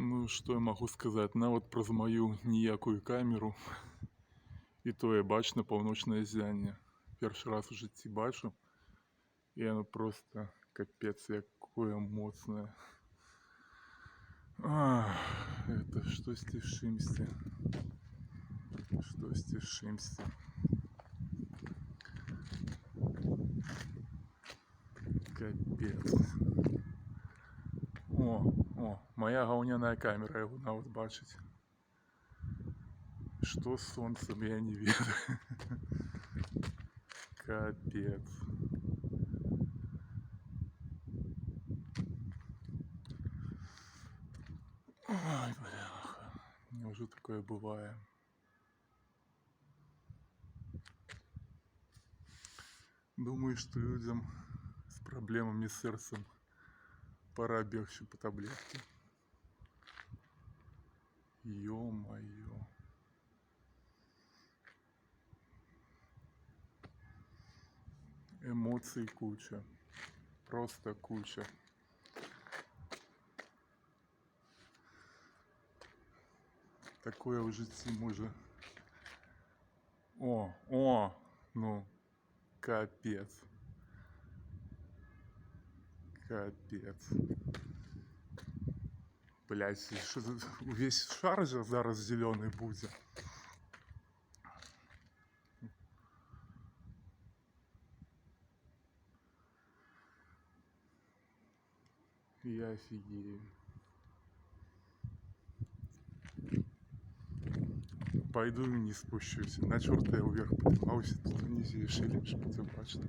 Ну, що я можу сказати? Навіть про мою ніяку камеру. І то я бачу на повночне зяння. Перший раз у житті бачу. І воно просто капець, якое моцне. Это штось в шимсті. Штось в шимсті. Капець. О, моя говняная камера його навіть бачить. Что с солнцем, я не ведаю. Капец. Ой, бляха. Неужели такое бывает? Думаю, что людям с проблемами с сердцем пора бегать по таблетке. Ё-моё. Эмоций куча. Просто куча. Такое в житті може. Ну, капец. Капец. Блять, що весь шар же зараз зеленый буде. Я офигею. Пойду вниз спущусь. На чорта я вверх поднимался, тут вниз решили, что это бачно.